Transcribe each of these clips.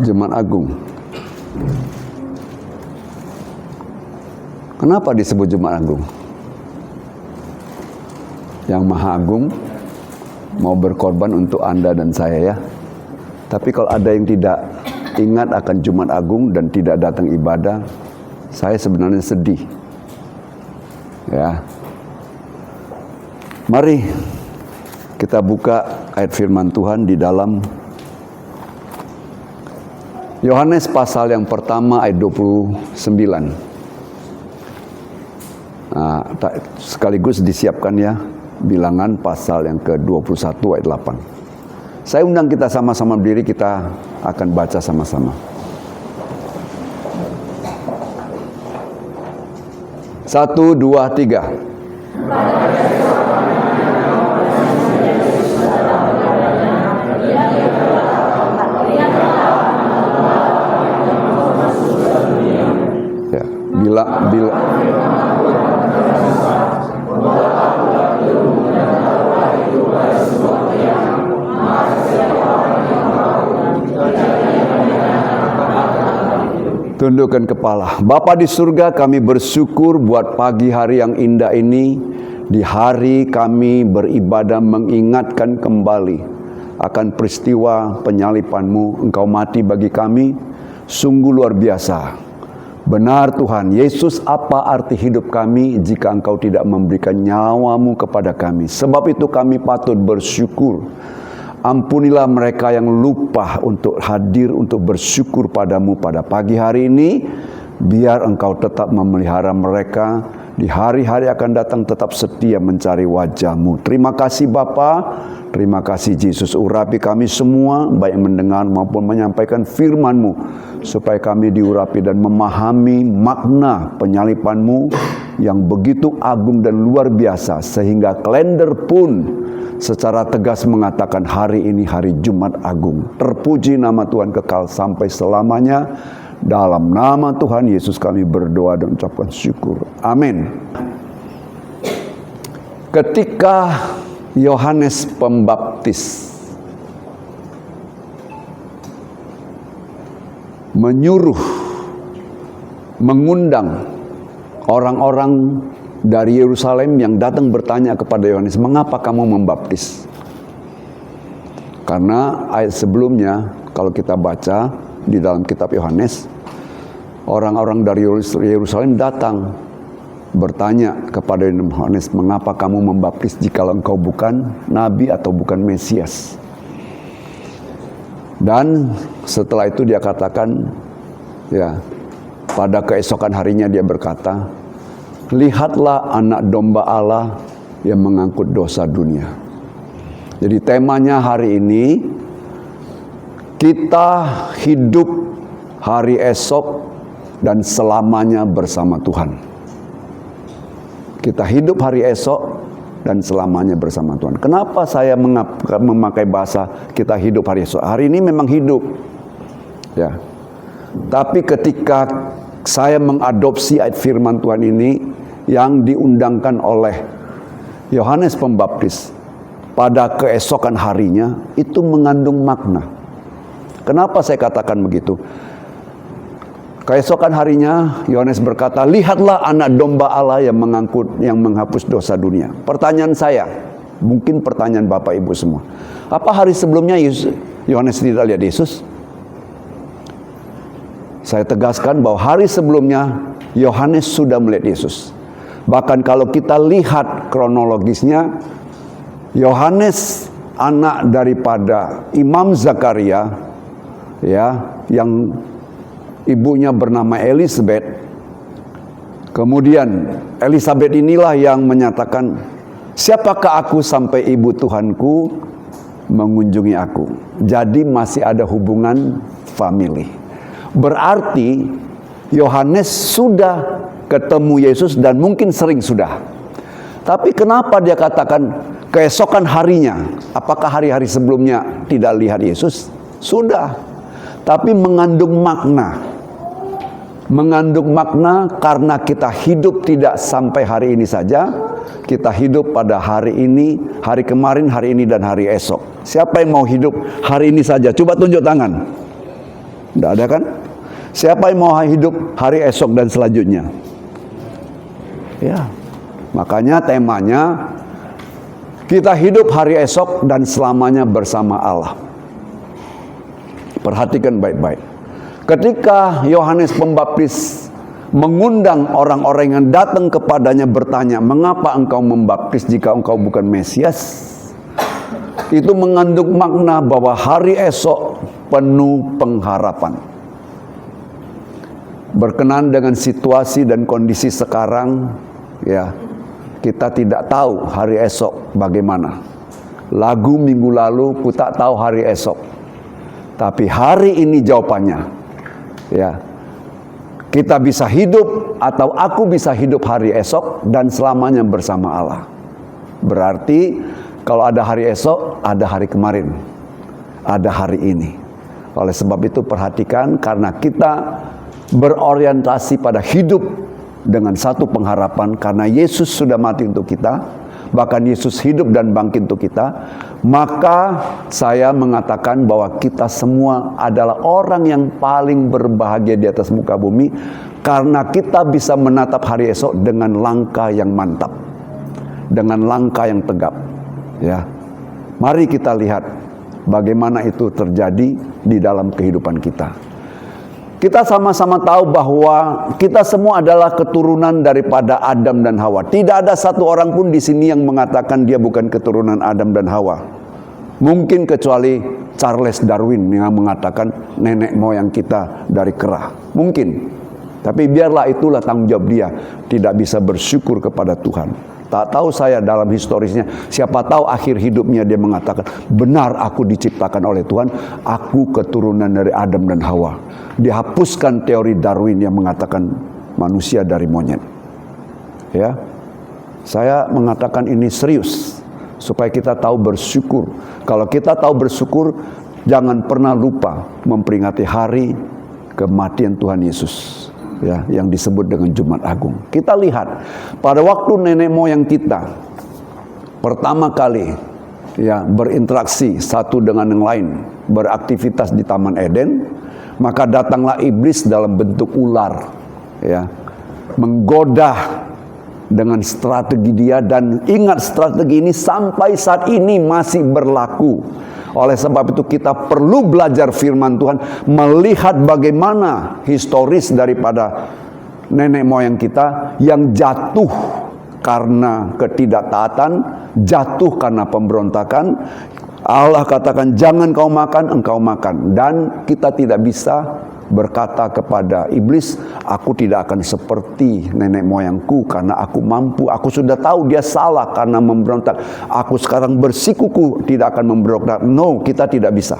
Jumat Agung. Kenapa disebut Jumat Agung? Yang Maha Agung mau berkorban untuk Anda dan saya, ya. Tapi kalau ada yang tidak ingat akan Jumat Agung dan tidak datang ibadah, saya sebenarnya sedih. Ya. Mari kita buka ayat firman Tuhan di dalam Yohanes pasal yang pertama ayat 29. Nah, sekaligus disiapkan ya bilangan pasal yang ke-21 ayat 8. Saya undang kita sama-sama berdiri, kita akan baca sama-sama. 1, 2, 3. Ya, bila tundukkan kepala. Bapa di surga, kami bersyukur buat pagi hari yang indah ini. Di hari kami beribadah mengingatkan kembali akan peristiwa penyalipan-Mu. Engkau mati bagi kami, sungguh luar biasa. Benar Tuhan, Yesus, apa arti hidup kami jika Engkau tidak memberikan nyawa-Mu kepada kami? Sebab itu kami patut bersyukur. Ampunilah mereka yang lupa untuk hadir, untuk bersyukur padamu pada pagi hari ini. Biar Engkau tetap memelihara mereka. Di hari-hari akan datang tetap setia mencari wajah-Mu. Terima kasih Bapa. Terima kasih Yesus. Urapi kami semua, baik mendengar maupun menyampaikan firman-Mu. Supaya kami diurapi dan memahami makna penyalipan-Mu yang begitu agung dan luar biasa. Sehingga kalender pun secara tegas mengatakan hari ini hari Jumat Agung. Terpuji nama Tuhan kekal sampai selamanya. Dalam nama Tuhan Yesus kami berdoa dan ucapkan syukur. Amin. Ketika Yohanes Pembaptis mengundang orang-orang dari Yerusalem yang datang bertanya kepada Yohanes, mengapa kamu membaptis? Karena ayat sebelumnya, kalau kita baca di dalam kitab Yohanes, orang-orang dari Yerusalem datang bertanya kepada Yohanes, mengapa kamu membaptis jika engkau bukan nabi atau bukan Mesias? Dan setelah itu dia katakan, ya, pada keesokan harinya dia berkata, lihatlah anak domba Allah yang mengangkut dosa dunia. Jadi temanya hari ini, kita hidup hari esok dan selamanya bersama Tuhan. Kita hidup hari esok dan selamanya bersama Tuhan. Kenapa saya memakai bahasa kita hidup hari esok? Hari ini memang hidup, ya. Tapi ketika saya mengadopsi ayat firman Tuhan ini yang diundangkan oleh Yohanes Pembaptis pada keesokan harinya, itu mengandung makna. Kenapa saya katakan begitu? Keesokan harinya Yohanes berkata, lihatlah anak domba Allah yang menghapus dosa dunia. Pertanyaan saya, mungkin pertanyaan Bapak Ibu semua, apa hari sebelumnya Yohanes tidak lihat Yesus? Saya tegaskan bahwa hari sebelumnya Yohanes sudah melihat Yesus. Bahkan kalau kita lihat kronologisnya, Yohanes anak daripada Imam Zakaria, ya, yang ibunya bernama Elisabeth. Kemudian Elisabeth inilah yang menyatakan, siapakah aku sampai ibu Tuhanku mengunjungi aku? Jadi masih ada hubungan famili. Berarti Yohanes sudah ketemu Yesus dan mungkin sering sudah. Tapi kenapa dia katakan keesokan harinya? Apakah hari-hari sebelumnya tidak lihat Yesus? Sudah. Tapi mengandung makna. Mengandung makna karena kita hidup tidak sampai hari ini saja. Kita hidup pada hari ini, hari kemarin, hari ini, dan hari esok. Siapa yang mau hidup hari ini saja? Coba tunjuk tangan. Tidak ada kan? Siapa yang mau hidup hari esok dan selanjutnya? Ya, makanya temanya kita hidup hari esok dan selamanya bersama Allah. Perhatikan baik-baik. Ketika Yohanes Pembaptis mengundang orang-orang yang datang kepadanya bertanya, mengapa engkau membaptis jika engkau bukan Mesias? Itu mengandung makna bahwa hari esok penuh pengharapan. Berkenaan dengan situasi dan kondisi sekarang, ya, kita tidak tahu hari esok bagaimana. Lagu minggu lalu, ku tak tahu hari esok. Tapi hari ini jawabannya, ya, kita bisa hidup atau aku bisa hidup hari esok dan selamanya bersama Allah. Berarti kalau ada hari esok, ada hari kemarin, ada hari ini. Oleh sebab itu perhatikan, karena kita berorientasi pada hidup dengan satu pengharapan, karena Yesus sudah mati untuk kita, bahkan Yesus hidup dan bangkit untuk kita, maka saya mengatakan bahwa kita semua adalah orang yang paling berbahagia di atas muka bumi, karena kita bisa menatap hari esok dengan langkah yang mantap, dengan langkah yang tegap. Ya, mari kita lihat bagaimana itu terjadi di dalam kehidupan kita. Kita sama-sama tahu bahwa kita semua adalah keturunan daripada Adam dan Hawa. Tidak ada satu orang pun di sini yang mengatakan dia bukan keturunan Adam dan Hawa. Mungkin kecuali Charles Darwin yang mengatakan nenek moyang kita dari kera. Mungkin. Tapi biarlah itulah tanggung jawab dia. Tidak bisa bersyukur kepada Tuhan. Tak tahu saya dalam historisnya, siapa tahu akhir hidupnya dia mengatakan, benar aku diciptakan oleh Tuhan, aku keturunan dari Adam dan Hawa. Dihapuskan teori Darwin yang mengatakan manusia dari monyet. Ya, saya mengatakan ini serius, supaya kita tahu bersyukur. Kalau kita tahu bersyukur, jangan pernah lupa memperingati hari kematian Tuhan Yesus. Ya, yang disebut dengan Jumat Agung. Kita lihat pada waktu nenek moyang kita pertama kali ya berinteraksi satu dengan yang lain, beraktivitas di Taman Eden, maka datanglah iblis dalam bentuk ular, ya, menggoda dengan strategi dia, dan ingat strategi ini sampai saat ini masih berlaku. Oleh sebab itu kita perlu belajar firman Tuhan, melihat bagaimana historis daripada nenek moyang kita yang jatuh karena ketidaktaatan, jatuh karena pemberontakan. Allah katakan jangan kau makan, engkau makan. Dan kita tidak bisa berkata kepada iblis, aku tidak akan seperti nenek moyangku karena aku mampu. Aku sudah tahu dia salah karena memberontak. Aku sekarang bersikuku tidak akan memberontak. No, kita tidak bisa.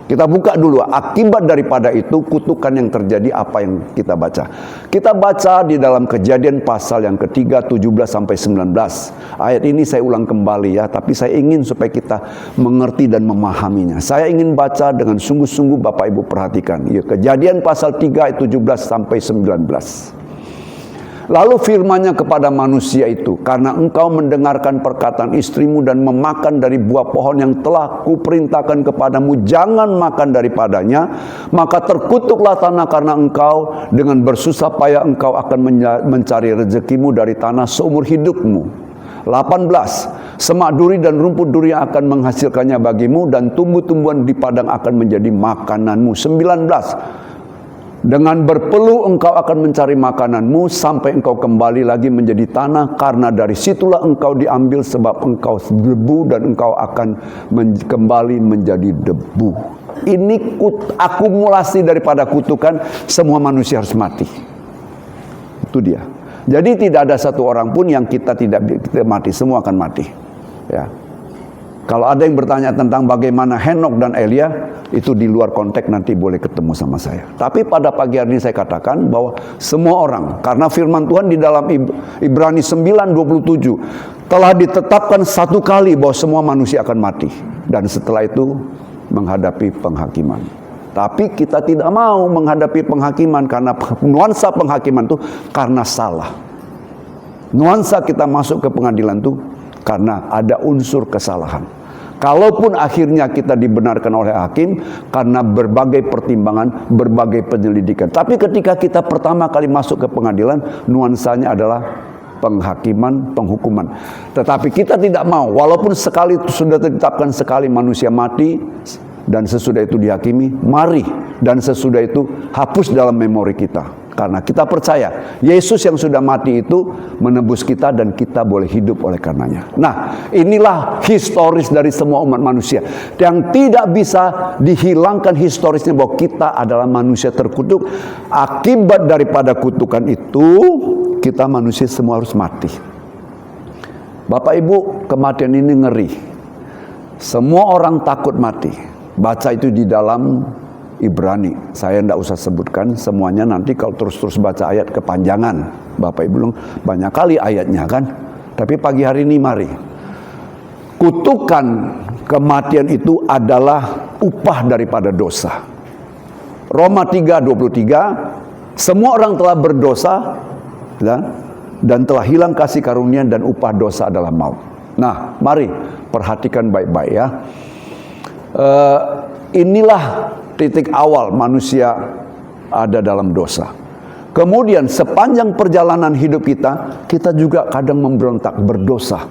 Kita buka dulu akibat daripada itu, kutukan yang terjadi apa yang kita baca. Kita baca di dalam Kejadian pasal yang ketiga 17-19. Ayat ini saya ulang kembali ya, tapi saya ingin supaya kita mengerti dan memahaminya. Saya ingin baca dengan sungguh-sungguh, Bapak Ibu perhatikan. Ya, Kejadian pasal 3 ayat 17-19. Lalu firman-Nya kepada manusia itu, karena engkau mendengarkan perkataan istrimu dan memakan dari buah pohon yang telah kuperintahkan kepadamu, jangan makan daripadanya, maka terkutuklah tanah karena engkau, dengan bersusah payah engkau akan mencari rezekimu dari tanah seumur hidupmu. 18. Semak duri dan rumput duri yang akan menghasilkannya bagimu, dan tumbuh-tumbuhan di padang akan menjadi makananmu. 19. Dengan berpeluh engkau akan mencari makananmu sampai engkau kembali lagi menjadi tanah, karena dari situlah engkau diambil, sebab engkau debu dan engkau akan kembali menjadi debu. Ini akumulasi daripada kutukan, semua manusia harus mati. Itu dia. Jadi tidak ada satu orang pun yang kita mati, semua akan mati. Ya. Kalau ada yang bertanya tentang bagaimana Henok dan Elia, itu di luar konteks, nanti boleh ketemu sama saya. Tapi pada pagi hari ini saya katakan bahwa semua orang, karena firman Tuhan di dalam Ibrani 9:27 telah ditetapkan satu kali bahwa semua manusia akan mati, dan setelah itu menghadapi penghakiman. Tapi kita tidak mau menghadapi penghakiman, karena nuansa penghakiman itu karena salah. Nuansa kita masuk ke pengadilan itu karena ada unsur kesalahan. kalaupun akhirnya kita dibenarkan oleh hakim karena berbagai pertimbangan, berbagai penyelidikan. Tapi ketika kita pertama kali masuk ke pengadilan, nuansanya adalah penghakiman, penghukuman. Tetapi kita tidak mau, walaupun sekali sudah ditetapkan sekali manusia mati dan sesudah itu dihakimi, mari dan sesudah itu hapus dalam memori kita. Karena kita percaya Yesus yang sudah mati itu menebus kita dan kita boleh hidup oleh karenanya. Nah, inilah historis dari semua umat manusia yang tidak bisa dihilangkan historisnya bahwa kita adalah manusia terkutuk. Akibat daripada kutukan itu, kita manusia semua harus mati. Bapak Ibu, kematian ini ngeri. Semua orang takut mati. Baca itu di dalam Ibrani. Saya tidak usah sebutkan semuanya, nanti kalau terus-terus baca ayat kepanjangan. Bapak Ibu banyak kali ayatnya kan. Tapi pagi hari ini mari. Kutukan kematian itu adalah upah daripada dosa. Roma 3:23, semua orang telah berdosa dan telah hilang kasih karunia dan upah dosa adalah maut. Nah, mari perhatikan baik-baik ya. Inilah titik awal manusia ada dalam dosa. Kemudian sepanjang perjalanan hidup kita juga kadang memberontak, berdosa.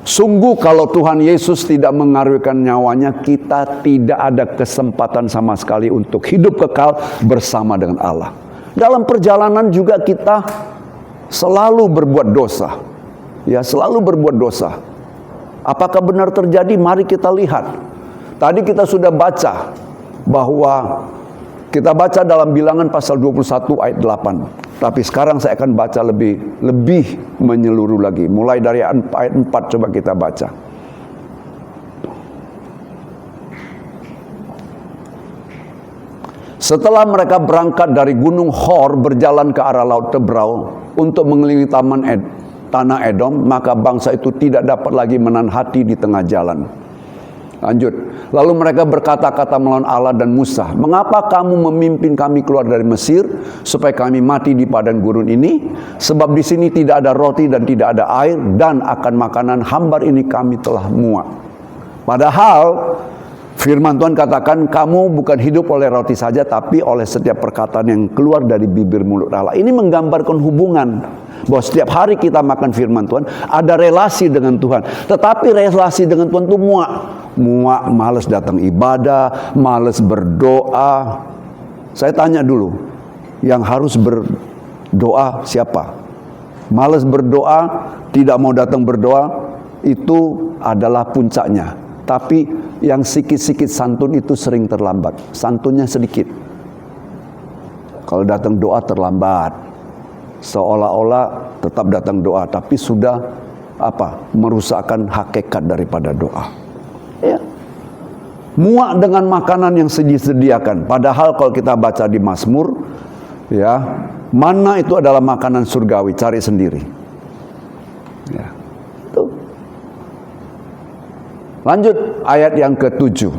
Sungguh kalau Tuhan Yesus tidak mengaruniakan nyawanya, kita tidak ada kesempatan sama sekali untuk hidup kekal bersama dengan Allah. Dalam perjalanan juga kita selalu berbuat dosa. Ya, selalu berbuat dosa. Apakah benar terjadi? Mari kita lihat. Tadi kita sudah baca bahwa kita baca dalam Bilangan pasal 21 ayat 8. Tapi sekarang saya akan baca lebih menyeluruh lagi. Mulai dari ayat 4 coba kita baca. Setelah mereka berangkat dari Gunung Hor berjalan ke arah Laut Tebrau untuk mengelilingi tanah Edom, maka bangsa itu tidak dapat lagi menahan hati di tengah jalan. Lanjut. Lalu mereka berkata-kata melawan Allah dan Musa, "Mengapa kamu memimpin kami keluar dari Mesir supaya kami mati di padang gurun ini? Sebab di sini tidak ada roti dan tidak ada air, dan akan makanan hambar ini kami telah muak." Padahal firman Tuhan katakan, kamu bukan hidup oleh roti saja, tapi oleh setiap perkataan yang keluar dari bibir mulut Allah. Ini menggambarkan hubungan bahwa setiap hari kita makan firman Tuhan, ada relasi dengan Tuhan. Tetapi relasi dengan Tuhan itu muak, malas datang ibadah, malas berdoa. Saya tanya dulu, yang harus berdoa siapa? Malas berdoa, tidak mau datang berdoa, itu adalah puncaknya. Tapi yang sikit-sikit santun itu sering terlambat. Santunnya sedikit. Kalau datang doa terlambat. Seolah-olah tetap datang doa, tapi sudah merusakkan hakikat daripada doa. Ya. Muak dengan makanan yang disediakan. Padahal kalau kita baca di Mazmur, ya, mana itu adalah makanan surgawi, cari sendiri. Ya. Tuh. Lanjut ayat yang ke-7.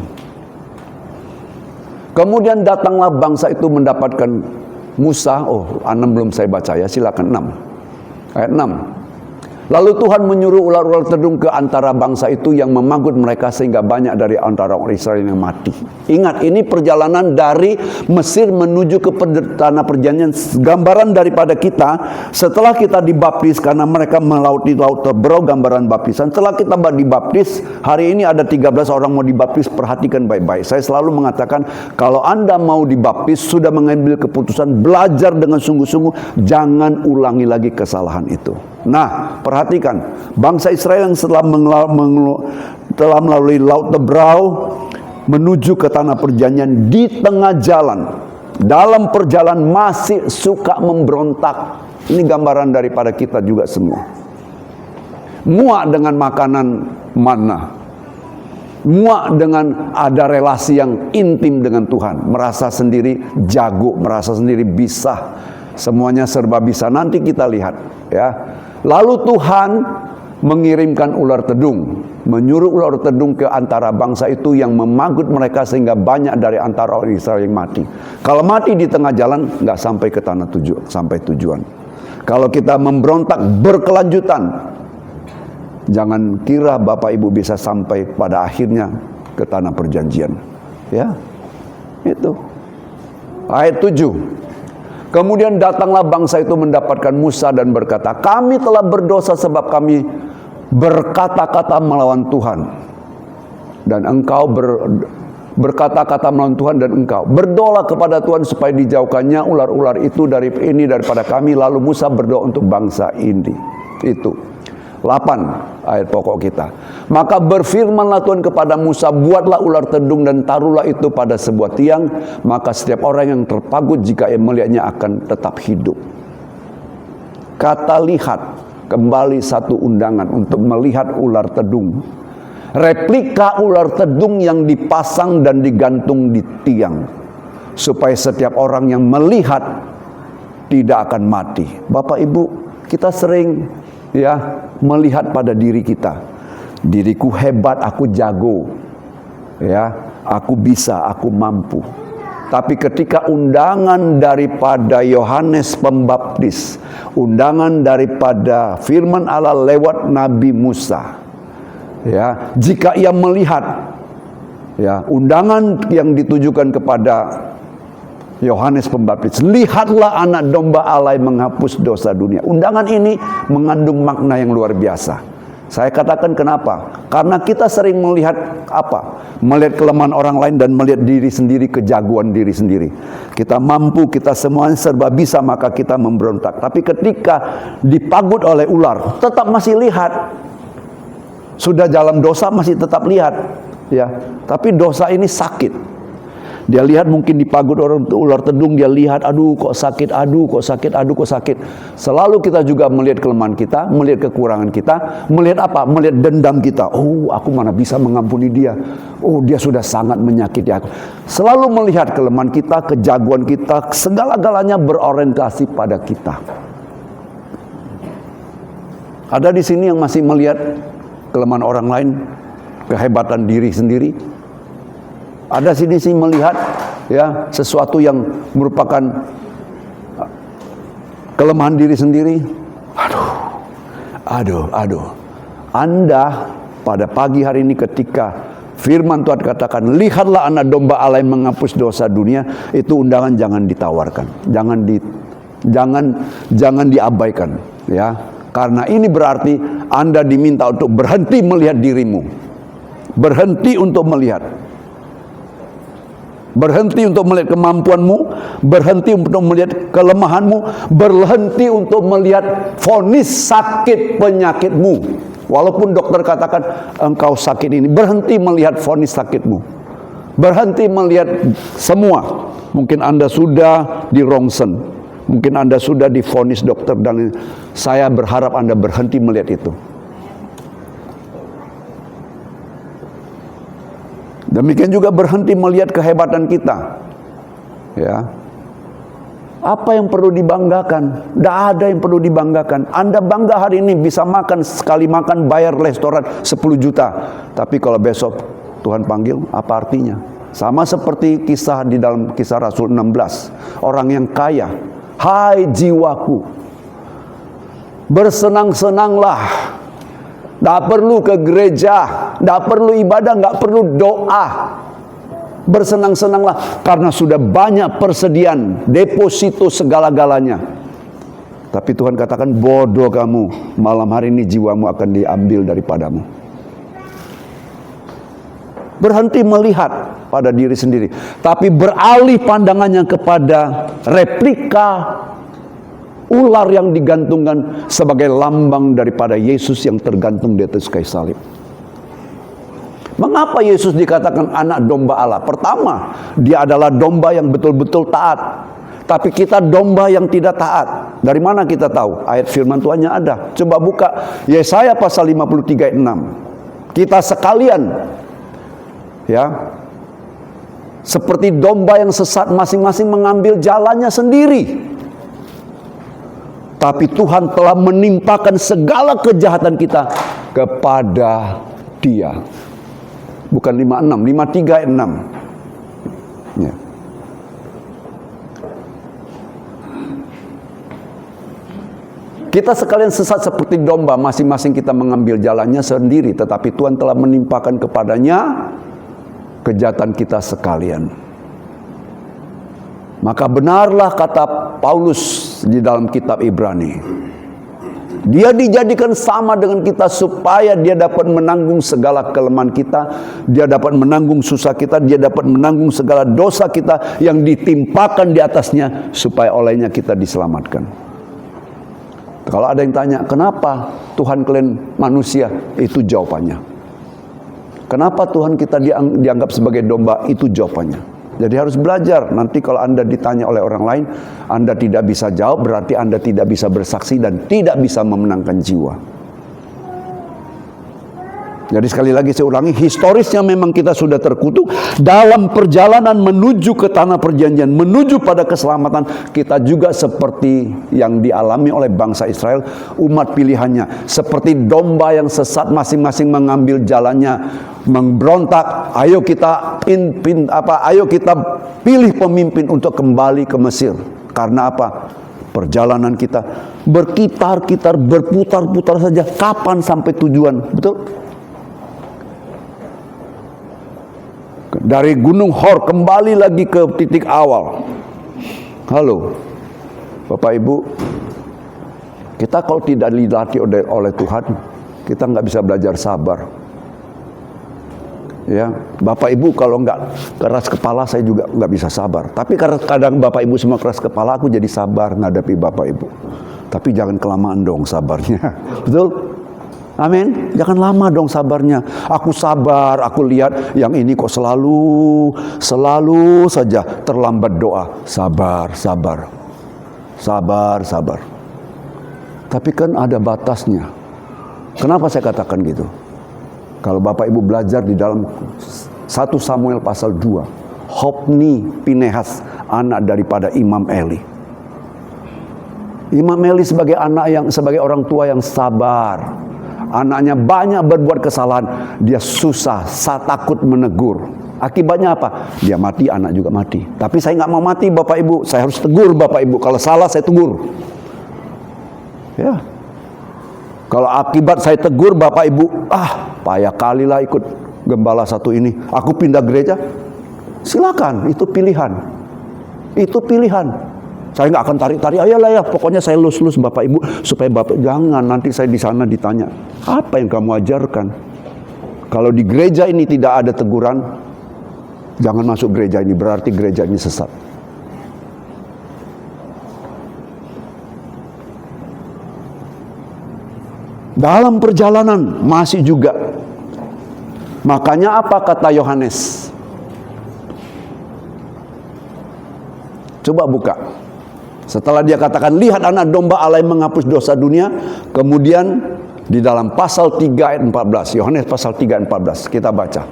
Kemudian datanglah bangsa itu mendapatkan Musa. 6 belum saya baca ya, silakan 6. Ayat 6. Lalu Tuhan menyuruh ular-ular tedung ke antara bangsa itu yang memanggut mereka sehingga banyak dari antara orang Israel yang mati. Ingat, ini perjalanan dari Mesir menuju ke tanah perjanjian. Gambaran daripada kita setelah kita dibaptis, karena mereka melauti Laut Tebrau, gambaran baptisan. Setelah kita dibaptis, hari ini ada 13 orang mau dibaptis. Perhatikan baik-baik. Saya selalu mengatakan, kalau Anda mau dibaptis, sudah mengambil keputusan, belajar dengan sungguh-sungguh, jangan ulangi lagi kesalahan itu. Nah, perhatikan, bangsa Israel yang setelah melalui Laut Tebrau menuju ke tanah perjanjian, di tengah jalan, dalam perjalanan masih suka memberontak. Ini gambaran daripada kita juga semua. Muak dengan makanan mana, muak dengan ada relasi yang intim dengan Tuhan, merasa sendiri jago, merasa sendiri bisa, semuanya serba bisa. Nanti kita lihat ya. Lalu Tuhan mengirimkan ular tedung, menyuruh ular tedung ke antara bangsa itu yang memanggut mereka sehingga banyak dari antara orang Israel yang mati. Kalau mati di tengah jalan, nggak sampai ke tanah sampai tujuan. Kalau kita memberontak berkelanjutan, Jangan kira Bapak Ibu bisa sampai pada akhirnya ke tanah perjanjian. Ya, itu. Ayat 7. Kemudian datanglah bangsa itu mendapatkan Musa dan berkata, kami telah berdosa sebab kami berkata-kata melawan Tuhan. Dan engkau berkata-kata melawan Tuhan, dan engkau berdoa kepada Tuhan supaya dijauhkannya ular-ular itu daripada kami. Lalu Musa berdoa untuk bangsa ini. Itu 8 ayat pokok kita. Maka berfirmanlah Tuhan kepada Musa, buatlah ular tedung dan taruhlah itu pada sebuah tiang, maka setiap orang yang terpagut jika ia melihatnya akan tetap hidup. Kata lihat kembali satu undangan untuk melihat ular tedung. Replika ular tedung yang dipasang dan digantung di tiang, supaya setiap orang yang melihat tidak akan mati. Bapak Ibu, kita sering melihat pada diri kita. Diriku hebat, aku jago. Aku bisa, aku mampu. Tapi ketika undangan daripada Yohanes Pembaptis, undangan daripada firman Allah lewat Nabi Musa, jika ia melihat undangan yang ditujukan kepada Yohanes Pembaptis, lihatlah anak domba Allah yang menghapus dosa dunia. Undangan ini mengandung makna yang luar biasa. Saya katakan kenapa? Karena kita sering melihat melihat kelemahan orang lain dan melihat diri sendiri, kejagoan diri sendiri. Kita mampu, kita semuanya serba bisa, maka kita memberontak. Tapi ketika dipagut oleh ular, tetap masih lihat. Sudah dalam dosa masih tetap lihat. Tapi dosa ini sakit. Dia lihat mungkin dipagut orang ular tedung, dia lihat, aduh kok sakit, aduh kok sakit, aduh kok sakit. Selalu kita juga melihat kelemahan kita, melihat kekurangan kita, melihat apa? Melihat dendam kita. Oh, aku mana bisa mengampuni dia. Oh, dia sudah sangat menyakiti aku. Selalu melihat kelemahan kita, kejagoan kita, segala-galanya berorientasi pada kita. Ada di sini yang masih melihat kelemahan orang lain, kehebatan diri sendiri. Ada sini melihat sesuatu yang merupakan kelemahan diri sendiri. Aduh. Anda pada pagi hari ini ketika firman Tuhan katakan, lihatlah anak domba Allah yang menghapus dosa dunia, itu undangan jangan ditawarkan, jangan diabaikan, Karena ini berarti Anda diminta untuk berhenti melihat dirimu, berhenti untuk melihat. Berhenti untuk melihat kemampuanmu, berhenti untuk melihat kelemahanmu, berhenti untuk melihat vonis sakit penyakitmu. Walaupun dokter katakan engkau sakit ini, berhenti melihat vonis sakitmu. Berhenti melihat semua. Mungkin Anda sudah di rongsen, mungkin Anda sudah divonis dokter, dan saya berharap Anda berhenti melihat itu. Demikian juga berhenti melihat kehebatan kita. Apa yang perlu dibanggakan? Tidak ada yang perlu dibanggakan. Anda bangga hari ini bisa makan, sekali makan bayar restoran 10 juta. Tapi kalau besok Tuhan panggil, apa artinya? Sama seperti kisah di dalam Kisah Rasul 16. Orang yang kaya, hai jiwaku, bersenang-senanglah. Tidak perlu ke gereja, tidak perlu ibadah, tidak perlu doa. Bersenang-senanglah karena sudah banyak persediaan, deposito segala-galanya. Tapi Tuhan katakan, bodoh kamu, malam hari ini jiwamu akan diambil daripadamu. Berhenti melihat pada diri sendiri, tapi beralih pandangannya kepada replika ular yang digantungkan sebagai lambang daripada Yesus yang tergantung di atas kayu salib. Mengapa Yesus dikatakan anak domba Allah? Pertama, dia adalah domba yang betul-betul taat. Tapi kita domba yang tidak taat. Dari mana kita tahu? Ayat firman Tuhannya ada. Coba buka Yesaya pasal 53 ayat 6. Kita sekalian seperti domba yang sesat, masing-masing mengambil jalannya sendiri. Tapi Tuhan telah menimpakan segala kejahatan kita kepada Dia. Bukan 56, 53 ayat 6. Kita sekalian sesat seperti domba, masing-masing kita mengambil jalannya sendiri, tetapi Tuhan telah menimpakan kepadanya kejahatan kita sekalian. Maka benarlah kata Paulus di dalam kitab Ibrani, dia dijadikan sama dengan kita supaya dia dapat menanggung segala kelemahan kita, dia dapat menanggung susah kita, dia dapat menanggung segala dosa kita yang ditimpakan di atasnya, supaya olehnya kita diselamatkan. Kalau ada yang tanya, kenapa Tuhan kalian manusia? Itu jawabannya. Kenapa Tuhan kita dianggap sebagai domba? Itu jawabannya. Jadi harus belajar. Nanti kalau Anda ditanya oleh orang lain, Anda tidak bisa jawab, berarti Anda tidak bisa bersaksi dan tidak bisa memenangkan jiwa. Jadi sekali lagi saya ulangi, historisnya memang kita sudah terkutuk. Dalam perjalanan menuju ke tanah perjanjian, menuju pada keselamatan, kita juga seperti yang dialami oleh bangsa Israel, umat pilihannya. Seperti domba yang sesat, masing-masing mengambil jalannya, memberontak. Ayo kita pilih pemimpin untuk kembali ke Mesir. Karena apa? Perjalanan kita berkitar-kitar, berputar-putar saja. Kapan sampai tujuan? Betul? Dari Gunung Hor kembali lagi ke titik awal. Halo Bapak Ibu, kita kalau tidak dilatih oleh Tuhan, kita nggak bisa belajar sabar. Ya, Bapak Ibu kalau nggak keras kepala, saya juga nggak bisa sabar. Tapi kadang Bapak Ibu semua keras kepala, aku jadi sabar menghadapi Bapak Ibu. Tapi jangan kelamaan dong sabarnya. Betul? Amin. Jangan lama dong sabarnya. Aku sabar, aku lihat yang ini kok selalu saja terlambat doa. Sabar. Tapi kan ada batasnya. Kenapa saya katakan gitu? Kalau Bapak Ibu belajar di dalam 1 Samuel pasal 2, Hofni Pinehas, anak daripada Imam Eli. Imam Eli sebagai orang tua yang sabar. Anaknya banyak berbuat kesalahan, dia susah, takut menegur. Akibatnya apa? Dia mati, anak juga mati. Tapi saya nggak mau mati Bapak Ibu, saya harus tegur Bapak Ibu. Kalau salah saya tegur. Ya. Kalau akibat saya tegur Bapak Ibu, payah kali lah ikut gembala satu ini. Aku pindah gereja. Silakan, itu pilihan. Itu pilihan. Saya nggak akan tarik-tarik, ayolah ya, pokoknya saya lus-lus Bapak Ibu, supaya Bapak, jangan nanti saya di sana ditanya, apa yang kamu ajarkan? Kalau di gereja ini tidak ada teguran, jangan masuk gereja ini, berarti gereja ini sesat. Dalam perjalanan masih juga. Makanya apa kata Yohanes? Coba buka. Setelah dia katakan, lihat anak domba Allah yang menghapus dosa dunia. Kemudian di dalam pasal 3 ayat 14. Yohanes pasal 3 ayat 14. Kita baca.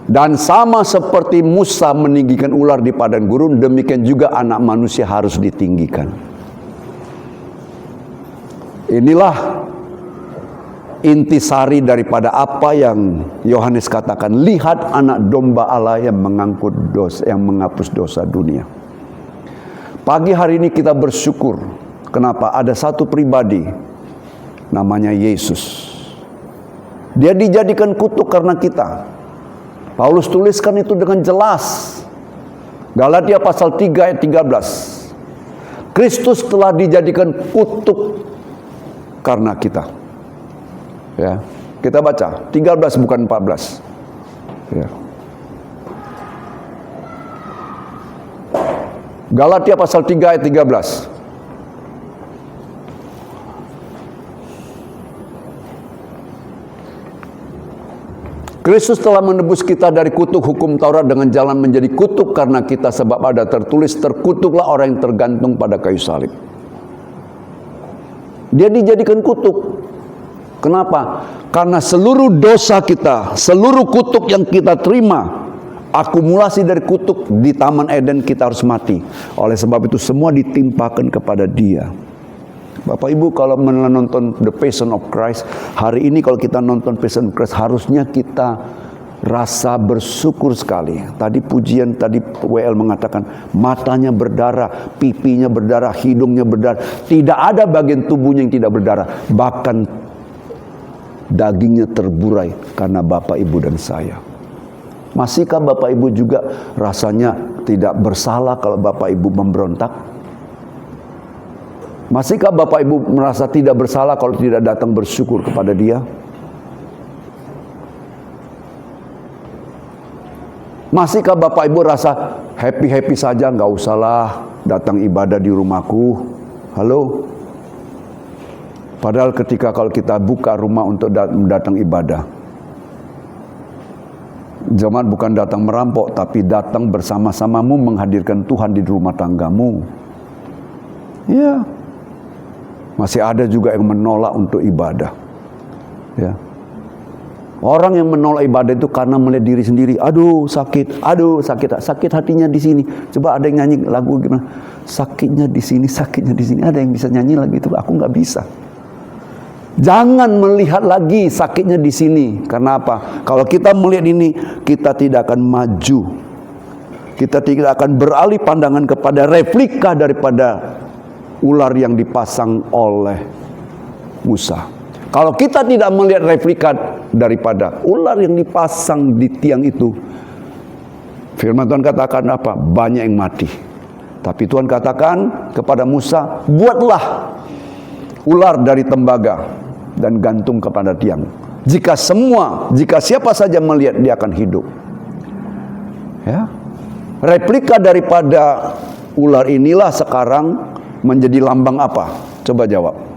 Dan sama seperti Musa meninggikan ular di padang gurun, demikian juga anak manusia harus ditinggikan. Inilah intisari daripada apa yang Yohanes katakan, lihat anak domba Allah yang mengangkut dosa, yang menghapus dosa dunia. Pagi hari ini kita bersyukur. Kenapa? Ada satu pribadi namanya Yesus. Dia dijadikan kutuk karena kita. Paulus tuliskan itu dengan jelas. Galatia pasal 3 ayat 13. Kristus telah dijadikan kutuk karena kita. Ya, kita baca 13 bukan 14. Ya. Galatia pasal 3 ayat 13. Kristus telah menebus kita dari kutuk hukum Taurat dengan jalan menjadi kutuk karena kita, sebab ada tertulis, terkutuklah orang yang tergantung pada kayu salib. Dia dijadikan kutuk. Kenapa? Karena seluruh dosa kita, seluruh kutuk yang kita terima, akumulasi dari kutuk di Taman Eden, kita harus mati. Oleh sebab itu semua ditimpakan kepada Dia. Bapak Ibu kalau menonton The Passion of Christ, hari ini kalau kita nonton Passion of Christ, harusnya kita rasa bersyukur sekali. Tadi pujian, tadi WL mengatakan matanya berdarah, pipinya berdarah, hidungnya berdarah. Tidak ada bagian tubuhnya yang tidak berdarah. Bahkan dagingnya terburai karena Bapak, Ibu, dan saya. Masihkah Bapak Ibu juga rasanya tidak bersalah kalau Bapak Ibu memberontak? Masihkah Bapak Ibu merasa tidak bersalah kalau tidak datang bersyukur kepada Dia? Masihkah Bapak Ibu rasa happy-happy saja, nggak usahlah datang ibadah di rumahku? Halo? Padahal ketika kalau kita buka rumah untuk datang ibadah, jemaat bukan datang merampok, tapi datang bersama-samamu menghadirkan Tuhan di rumah tanggamu. Ya, masih ada juga yang menolak untuk ibadah. Ya. Orang yang menolak ibadah itu karena melihat diri sendiri. Aduh sakit hatinya di sini. Coba ada yang nyanyi lagu gimana? Sakitnya di sini. Ada yang bisa nyanyi lagi itu? Aku nggak bisa. Jangan melihat lagi sakitnya di sini. Karena apa? Kalau kita melihat ini, kita tidak akan maju. Kita tidak akan beralih pandangan kepada replika daripada ular yang dipasang oleh Musa. Kalau kita tidak melihat replika daripada ular yang dipasang di tiang itu, firman Tuhan katakan apa? Banyak yang mati. Tapi Tuhan katakan kepada Musa, buatlah ular dari tembaga dan gantung kepada tiang. Jika siapa saja melihat, dia akan hidup. Ya. Replika daripada ular inilah sekarang menjadi lambang apa? Coba jawab.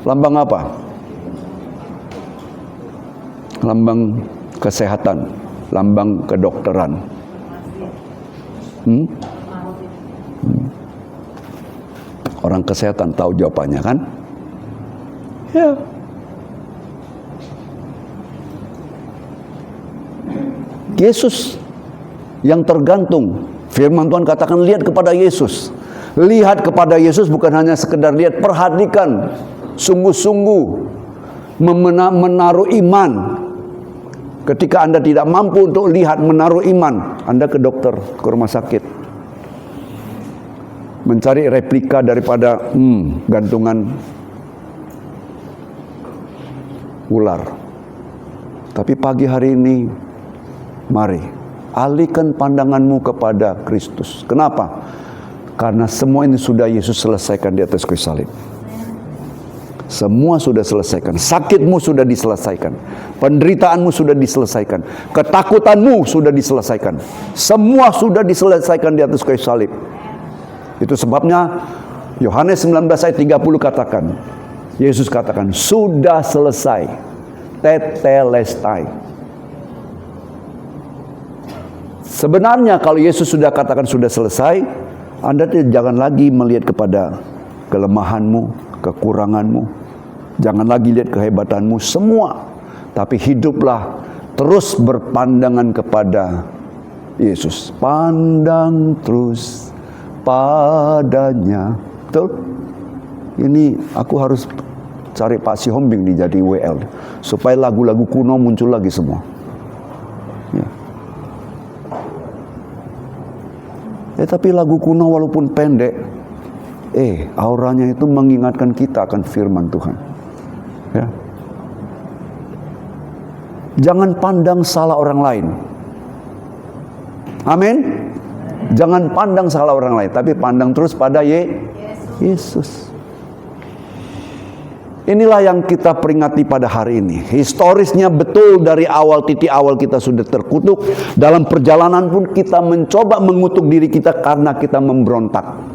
Lambang apa? Lambang kesehatan, lambang kedokteran. Orang kesehatan tahu jawabannya kan? Ya. Yesus yang tergantung. Firman Tuhan katakan lihat kepada Yesus. Lihat kepada Yesus bukan hanya sekedar lihat, perhatikan. Sungguh-sungguh menaruh iman. Ketika Anda tidak mampu untuk lihat, menaruh iman, Anda ke dokter, ke rumah sakit, mencari replika daripada gantungan ular. Tapi pagi hari ini, mari alihkan pandanganmu kepada Kristus. Kenapa? Karena semua ini sudah Yesus selesaikan di atas kayu salib. Semua sudah selesaikan. Sakitmu sudah diselesaikan. Penderitaanmu sudah diselesaikan. Ketakutanmu sudah diselesaikan. Semua sudah diselesaikan di atas kayu salib. Itu sebabnya Yohanes 19 ayat 30 katakan, Yesus katakan, sudah selesai. Tetelestai. Sebenarnya kalau Yesus sudah katakan sudah selesai, Anda jangan lagi melihat kepada kelemahanmu, kekuranganmu. Jangan lagi lihat kehebatanmu semua. Tapi hiduplah terus berpandangan kepada Yesus. Pandang terus padanya. Betul? Ini aku harus cari Pak Sihombing di jadi WL. Supaya lagu-lagu kuno muncul lagi semua. Ya. Tapi lagu kuno walaupun pendek, auranya itu mengingatkan kita akan firman Tuhan. Ya. Jangan pandang salah orang lain. Amin. Jangan pandang salah orang lain, tapi pandang terus pada Yesus. Inilah yang kita peringati pada hari ini. Historisnya betul dari awal, titik awal kita sudah terkutuk. Dalam perjalanan pun kita mencoba mengutuk diri kita karena kita memberontak.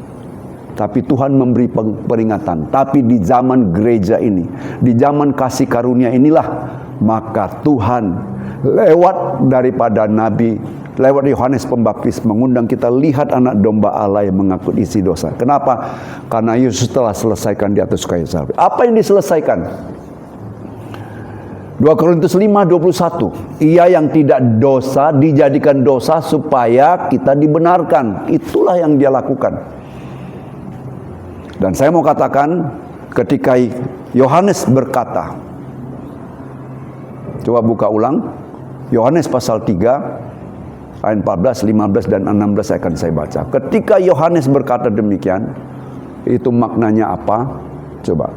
Tapi Tuhan memberi peringatan. Tapi di zaman gereja ini, di zaman kasih karunia inilah, maka Tuhan lewat daripada Nabi, lewat Yohanes Pembaptis mengundang kita lihat anak domba Allah yang mengangkut isi dosa. Kenapa? Karena Yesus telah selesaikan di atas kayu salib. Apa yang diselesaikan? 2 Korintus 5:21. Ia yang tidak dosa dijadikan dosa supaya kita dibenarkan. Itulah yang dia lakukan. Dan saya mau katakan, ketika Yohanes berkata, coba buka ulang Yohanes pasal 3 ayat 14, 15 dan 16 akan saya baca. Ketika Yohanes berkata demikian, itu maknanya apa? Coba.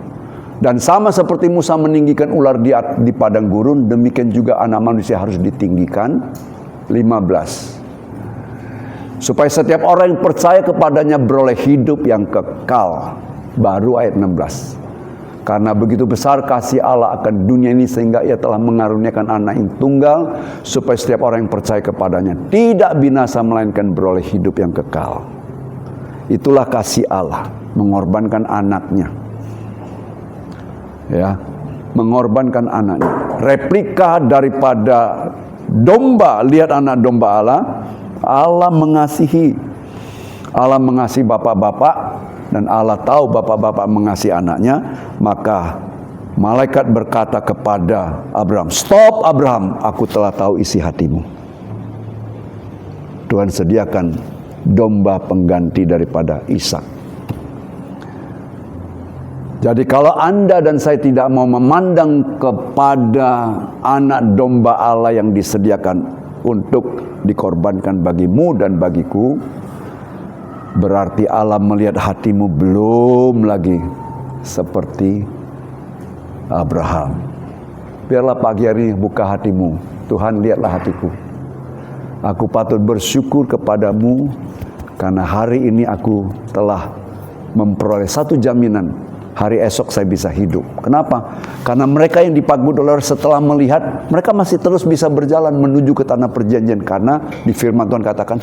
Dan sama seperti Musa meninggikan ular di padang gurun, demikian juga anak manusia harus ditinggikan. 15. Supaya setiap orang yang percaya kepadanya beroleh hidup yang kekal. Baru ayat 16. Karena begitu besar kasih Allah akan dunia ini sehingga ia telah mengaruniakan anak yang tunggal, supaya setiap orang yang percaya kepadanya tidak binasa melainkan beroleh hidup yang kekal. Itulah kasih Allah, mengorbankan anaknya. Ya, mengorbankan anaknya. Replika daripada domba, lihat anak domba Allah. Allah mengasihi bapak-bapak, dan Allah tahu bapak-bapak mengasihi anaknya. Maka malaikat berkata kepada Abraham, "Stop Abraham, aku telah tahu isi hatimu." Tuhan sediakan domba pengganti daripada Ishak. Jadi kalau Anda dan saya tidak mau memandang kepada anak domba Allah yang disediakan untuk dikorbankan bagimu dan bagiku, berarti Allah melihat hatimu belum lagi seperti Abraham. Biarlah pagi hari ini buka hatimu. Tuhan, lihatlah hatiku. Aku patut bersyukur kepadamu karena hari ini aku telah memperoleh satu jaminan. Hari esok saya bisa hidup. Kenapa? Karena mereka yang dipagut oleh Allah setelah melihat, mereka masih terus bisa berjalan menuju ke tanah perjanjian. Karena di firman Tuhan katakan,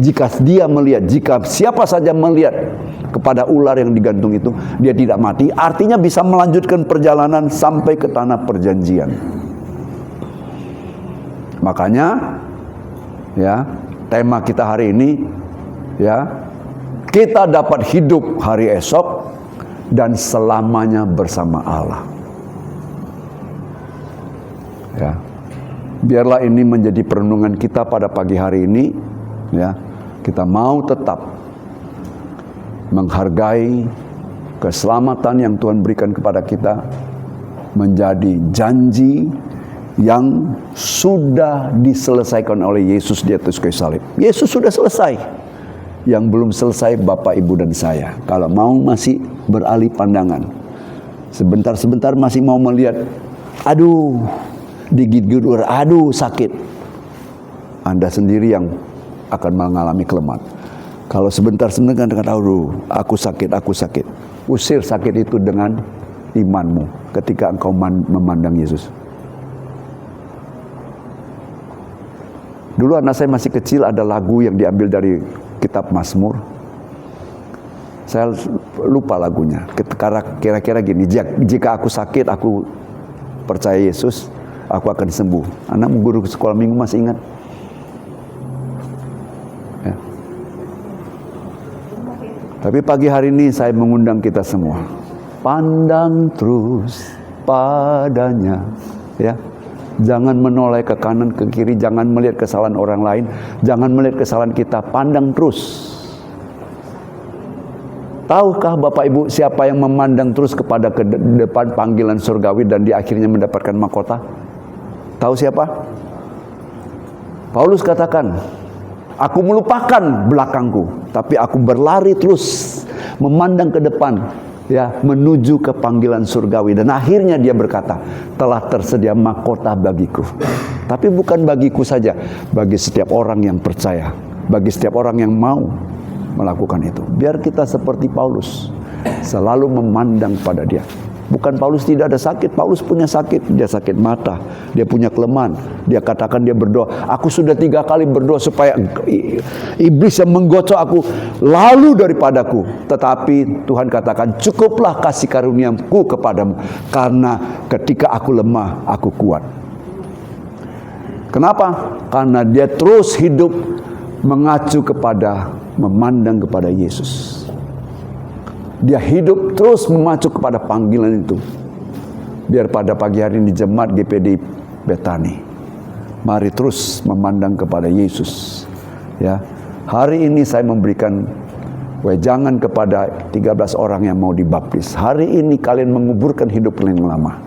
jika dia melihat, jika siapa saja melihat kepada ular yang digantung itu, dia tidak mati. Artinya bisa melanjutkan perjalanan sampai ke tanah perjanjian. Makanya, ya, tema kita hari ini, ya, kita dapat hidup hari esok dan selamanya bersama Allah. Ya. Biarlah ini menjadi perenungan kita pada pagi hari ini, ya. Kita mau tetap menghargai keselamatan yang Tuhan berikan kepada kita, menjadi janji yang sudah diselesaikan oleh Yesus di atas kayu salib. Yesus sudah selesai. Yang belum selesai Bapak, Ibu, dan saya. Kalau mau masih beralih pandangan, sebentar-sebentar masih mau melihat, aduh, digigit ular, aduh sakit. Anda sendiri yang akan mengalami kelemahan. Kalau sebentar-sebentar kata, aduh, aku sakit. Usir sakit itu dengan imanmu ketika engkau memandang Yesus. Dulu anak saya masih kecil, ada lagu yang diambil dari kitab Mazmur. Saya lupa lagunya. Kira-kira gini, jika aku sakit, aku percaya Yesus, aku akan sembuh. Anak guru sekolah minggu masih ingat? Ya. Tapi pagi hari ini saya mengundang kita semua, pandang terus padanya, ya. Jangan menoleh ke kanan, ke kiri. Jangan melihat kesalahan orang lain. Jangan melihat kesalahan kita. Pandang terus. Tahukah Bapak Ibu siapa yang memandang terus kepada ke depan panggilan surgawi dan di akhirnya mendapatkan mahkota? Tahu siapa? Paulus katakan, aku melupakan belakangku, tapi aku berlari terus memandang ke depan, ya, menuju ke panggilan surgawi. Dan akhirnya dia berkata, telah tersedia mahkota bagiku. Tapi bukan bagiku saja, bagi setiap orang yang percaya, bagi setiap orang yang mau melakukan itu. Biar kita seperti Paulus, selalu memandang pada dia. Bukan Paulus tidak ada sakit, Paulus punya sakit. Dia sakit mata, dia punya kelemahan. Dia katakan dia berdoa, aku sudah 3 kali berdoa supaya iblis yang menggocok aku lalu daripadaku. Tetapi Tuhan katakan, cukuplah kasih karuniaku kepadamu, karena ketika aku lemah, aku kuat. Kenapa? Karena dia terus hidup mengacu kepada, memandang kepada Yesus. Dia hidup terus memacu kepada panggilan itu. Biar pada pagi hari ini jemaat GPD Betani, mari terus memandang kepada Yesus. Ya, hari ini saya memberikan wejangan kepada 13 orang yang mau dibaptis. Hari ini kalian menguburkan hidup yang lama.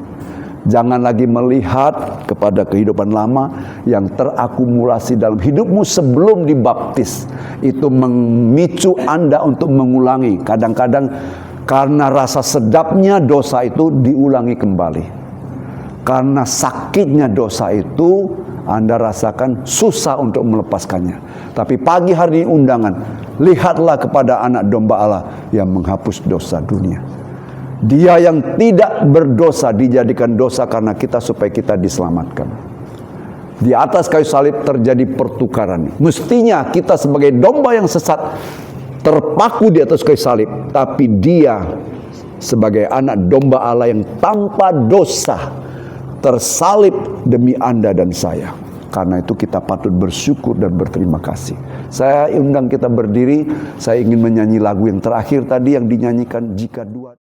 Jangan lagi melihat kepada kehidupan lama yang terakumulasi dalam hidupmu sebelum dibaptis. Itu memicu Anda untuk mengulangi. Kadang-kadang karena rasa sedapnya dosa itu diulangi kembali. Karena sakitnya dosa itu Anda rasakan susah untuk melepaskannya. Tapi pagi hari ini undangan, lihatlah kepada anak domba Allah yang menghapus dosa dunia. Dia yang tidak berdosa dijadikan dosa karena kita, supaya kita diselamatkan. Di atas kayu salib terjadi pertukaran. Mestinya kita sebagai domba yang sesat terpaku di atas kayu salib, tapi dia sebagai anak domba Allah yang tanpa dosa tersalib demi Anda dan saya. Karena itu kita patut bersyukur dan berterima kasih. Saya undang kita berdiri. Saya ingin menyanyi lagu yang terakhir tadi yang dinyanyikan, jika dua